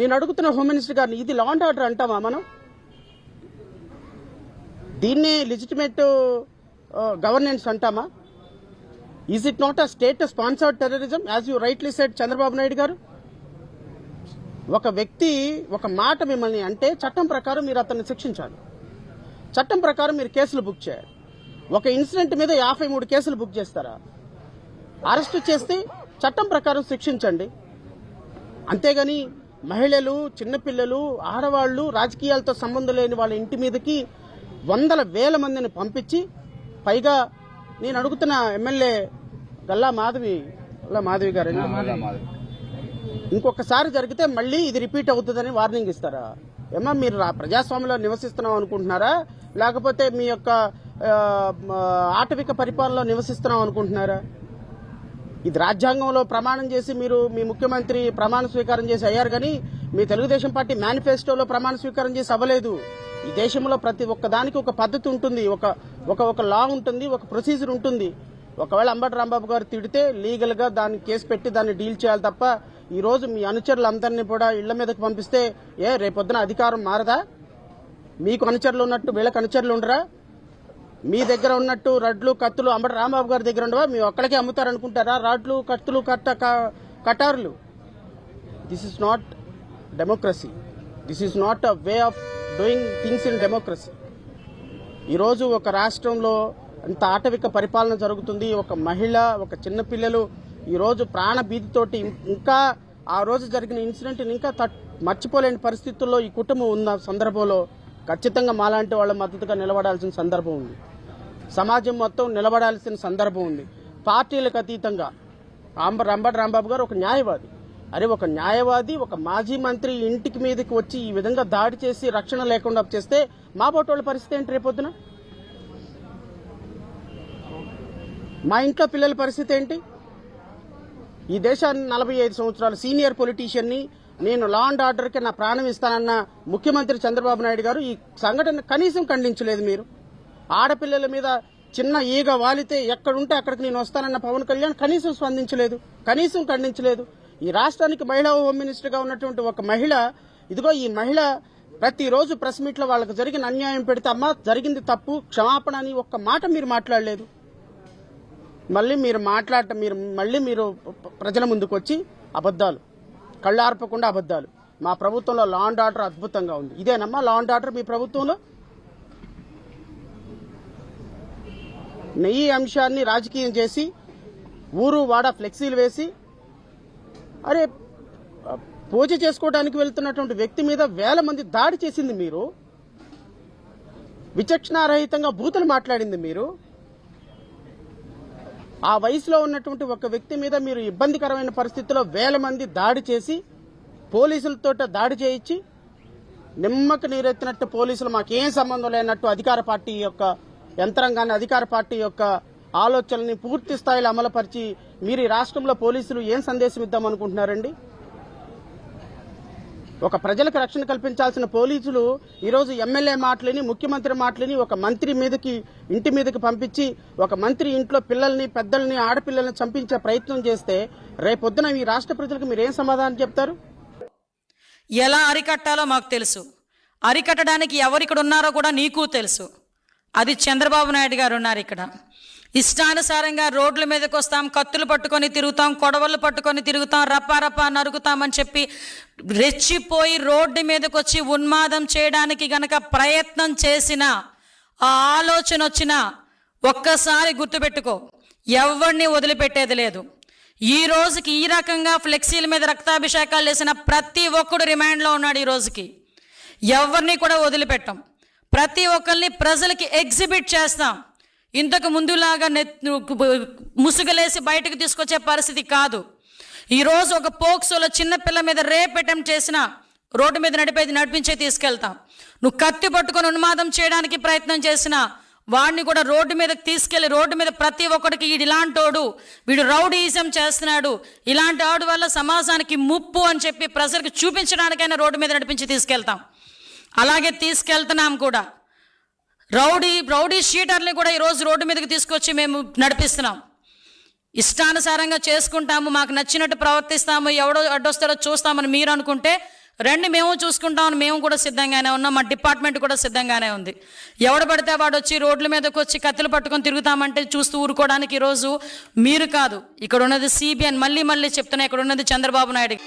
నేను అడుగుతున్న home minister గారిని, ఇది లా అండ్ ఆర్డర్ అంటామా మనం? దీన్నే లెజిటిమేట్ గవర్నెన్స్ అంటామా? Is it not a state sponsored terrorism as you rightly said Chandrababu Naidu గారు? ఒక వ్యక్తి ఒక మాట మిమ్మల్ని అంటే చట్టం ప్రకారం మీరు అతన్ని శిక్షించాలి, చట్టం ప్రకారం మీరు కేసులు బుక్ చేయాలి. ఒక ఇన్సిడెంట్ మీద 53 కేసులు బుక్ చేస్తారా? అరెస్టు చేస్తే చట్టం ప్రకారం శిక్షించండి. అంతేగాని మహిళలు, చిన్నపిల్లలు, ఆడవాళ్లు, రాజకీయాలతో సంబంధం లేని వాళ్ళ ఇంటి మీదకి వందల వేల మందిని పంపించి, పైగా నేను అడుగుతున్న ఎమ్మెల్యే గల్లా మాధవి గారు ఇంకొకసారి జరిగితే మళ్ళీ ఇది రిపీట్ అవుతుందని వార్నింగ్ ఇస్తారా? ఏమా మీరు ప్రజాస్వామ్యంలో నివసిస్తున్నాం అనుకుంటున్నారా, లేకపోతే మీ యొక్క ఆటవిక పరిపాలనలో నివసిస్తున్నాం అనుకుంటున్నారా? ఇది రాజ్యాంగంలో ప్రమాణం చేసి మీరు మీ ముఖ్యమంత్రి ప్రమాణ స్వీకారం చేసి అయ్యారు, కానీ మీ తెలుగుదేశం పార్టీ మేనిఫెస్టోలో ప్రమాణ స్వీకారం చేసి అవ్వలేదు. ఈ దేశంలో ప్రతి ఒక్క దానికి ఒక పద్ధతి ఉంటుంది, ఒక లా ఉంటుంది, ఒక ప్రొసీజర్ ఉంటుంది. ఒకవేళ అంబటి రాంబాబు గారు తిడితే లీగల్ గా దాన్ని కేసు పెట్టి దాన్ని డీల్ చేయాలి తప్ప ఈ రోజు మీ అనుచరులందరినీ కూడా ఇళ్ల మీదకి పంపిస్తే రేపొద్దున అధికారం మారదా? మీకు అనుచరులు ఉన్నట్టు వీళ్ళకి అనుచరులు ఉండరా? మీ దగ్గర ఉన్నట్టు రడ్లు, కత్తులు అంబటి రాంబాబు గారి దగ్గర ఉండవా? మీ ఒక్కడికే అమ్ముతారనుకుంటారా రాడ్లు, కత్తులు, కటార్లు? This is not democracy. This is not a way of doing things in democracy. ఈరోజు ఒక రాష్ట్రంలో అంత ఆటవిక పరిపాలన జరుగుతుంది. ఒక మహిళ, ఒక చిన్నపిల్లలు ఈరోజు ప్రాణభీతితోటి ఇంకా ఆ రోజు జరిగిన ఇన్సిడెంట్ ఇంకా మర్చిపోలేని పరిస్థితుల్లో ఈ కుటుంబం ఉన్న సందర్భంలో ఖచ్చితంగా మాలాంటి వాళ్ళ మద్దతుగా నిలబడాల్సిన సందర్భం ఉంది. సమాజం మొత్తం నిలబడాల్సిన సందర్భం ఉంది. పార్టీలకు అతీతంగా అంబటి రాంబాబు గారు ఒక న్యాయవాది. ఒక న్యాయవాది, ఒక మాజీ మంత్రి ఇంటికి మీదకి వచ్చి ఈ విధంగా దాడి చేసి రక్షణ లేకుండా చేస్తే మా బోటోళ్ళ పరిస్థితి ఏంటి? రేపొద్దున మా ఇంట్లో పిల్లల పరిస్థితి ఏంటి? ఈ దేశాన్ని 45 సంవత్సరాలు సీనియర్ పొలిటీషియన్ని, నేను లా అండ్ ఆర్డర్కి నా ప్రాణం ఇస్తానన్న ముఖ్యమంత్రి చంద్రబాబు నాయుడు గారు ఈ సంఘటన కనీసం ఖండించలేదు. మీరు ఆడపిల్లల మీద చిన్న ఈగ వాలితే ఎక్కడుంటే అక్కడికి నేను వస్తానన్న పవన్ కళ్యాణ్ కనీసం స్పందించలేదు, కనీసం ఖండించలేదు. ఈ రాష్ట్రానికి మహిళా హోమ్ మినిస్టర్ గా ఉన్నటువంటి ఒక మహిళ, ఇదిగో ఈ మహిళ ప్రతిరోజు ప్రెస్ మీట్ లో వాళ్ళకి జరిగిన అన్యాయం పెడితే అమ్మా జరిగింది తప్పు, క్షమాపణ అని ఒక్క మాట మీరు మాట్లాడలేదు. మళ్ళీ మీరు ప్రజల ముందుకు వచ్చి అబద్దాలు, కళ్ళార్పకుండా అబద్దాలు. మా ప్రభుత్వంలో లా అండ్ ఆర్డర్ అద్భుతంగా ఉంది. ఇదేనమ్మా లా అండ్ ఆర్డర్ మీ ప్రభుత్వంలో? ఈ అంశాన్ని రాజకీయం చేసి ఊరు వాడ ఫ్లెక్సీలు వేసి పూజ చేసుకోవడానికి వెళ్తున్నటువంటి వ్యక్తి మీద వేల మంది దాడి చేసింది మీరు. విచక్షణారహితంగా బూతులు మాట్లాడింది మీరు. ఆ వయసులో ఉన్నటువంటి ఒక వ్యక్తి మీద మీరు ఇబ్బందికరమైన పరిస్థితుల్లో వేల మంది దాడి చేసి పోలీసులతో దాడి చేయించి నిమ్మకి నీరెత్తినట్టు పోలీసులు మాకేం సంబంధం లేనట్టు అధికార పార్టీ యొక్క యంత్రాంగాన్ని, అధికార పార్టీ యొక్క ఆలోచనల్ని పూర్తి స్థాయిలో అమలుపరిచి మీరు ఈ రాష్ట్రంలో పోలీసులు ఏం సందేశం ఇద్దామనుకుంటున్నారండి? ఒక ప్రజలకు రక్షణ కల్పించాల్సిన పోలీసులు ఈరోజు ఎమ్మెల్యే మాటలని, ముఖ్యమంత్రి మాటలని ఒక మంత్రి ఇంటి మీదకి పంపించి ఒక మంత్రి ఇంట్లో పిల్లల్ని, పెద్దల్ని, ఆడపిల్లల్ని చంపించే ప్రయత్నం చేస్తే రేపొద్దున ఈ రాష్ట్ర ప్రజలకు మీరు ఏం సమాధానం చెప్తారు? ఎలా అరికట్టాలో మాకు తెలుసు. అరికట్టడానికి ఎవరిక్కడ ఉన్నారో కూడా నీకు తెలుసు. అది చంద్రబాబు నాయుడు గారు ఉన్నారు ఇక్కడ. ఇష్టానుసారంగా రోడ్ల మీదకి వస్తాం, కత్తులు పట్టుకొని తిరుగుతాం, కొడవళ్ళు పట్టుకొని తిరుగుతాం, రప్పా నరుగుతామని చెప్పి రెచ్చిపోయి రోడ్డు మీదకి వచ్చి ఉన్మాదం చేయడానికి గనక ప్రయత్నం చేసిన ఆ ఆలోచన వచ్చినా ఒక్కసారి గుర్తుపెట్టుకో, ఎవరిని వదిలిపెట్టేది లేదు. ఈ రోజుకి ఈ రకంగా ఫ్లెక్సీల మీద రక్తాభిషేకాలు చేసిన ప్రతి ఒక్కడు రిమాండ్లో ఉన్నాడు. ఈ రోజుకి ఎవరిని కూడా వదిలిపెట్టాం. ప్రతి ఒక్కరిని ప్రజలకి ఎగ్జిబిట్ చేస్తాం. ఇంతకు ముందులాగా ముసుగులేసి బయటకు తీసుకొచ్చే పరిస్థితి కాదు. ఈరోజు ఒక పోక్సోలో చిన్నపిల్ల మీద రేప్ అటెంప్ట్ చేసినా రోడ్డు మీద నడిపించే తీసుకెళ్తాం. నువ్వు కత్తి పట్టుకొని ఉన్మాదం చేయడానికి ప్రయత్నం చేసినా వాడిని కూడా రోడ్డు మీదకి తీసుకెళ్లి రోడ్డు మీద ప్రతి ఒక్కడికి ఇలాంటోడు, వీడు రౌడీయిజం చేస్తున్నాడు, ఇలాంటి వాడి వల్ల సమాజానికి ముప్పు అని చెప్పి ప్రజలకు చూపించడానికైనా రోడ్డు మీద నడిపించి తీసుకెళ్తాం. అలాగే తీసుకెళ్తున్నాం కూడా. రౌడీ షీటర్ని కూడా ఈరోజు రోడ్డు మీదకి తీసుకొచ్చి మేము నడిపిస్తున్నాం. ఇష్టానుసారంగా చేసుకుంటాము, మాకు నచ్చినట్టు ప్రవర్తిస్తాము, ఎవడో అడ్డొస్తాడో చూస్తామని మీరు అనుకుంటే రండి మేము చూసుకుంటామని మేము కూడా సిద్ధంగానే ఉన్నాం, మా డిపార్ట్మెంట్ కూడా సిద్ధంగానే ఉంది. ఎవడు పడితే వాడు వచ్చి రోడ్ల మీదకి వచ్చి కత్తులు పట్టుకొని తిరుగుతామంటే చూస్తూ ఊరుకోవడానికి ఈరోజు మీరు కాదు, ఇక్కడ ఉన్నది సిబిఎన్. మళ్ళీ చెప్తున్నా, ఇక్కడ ఉన్నది చంద్రబాబు నాయుడు.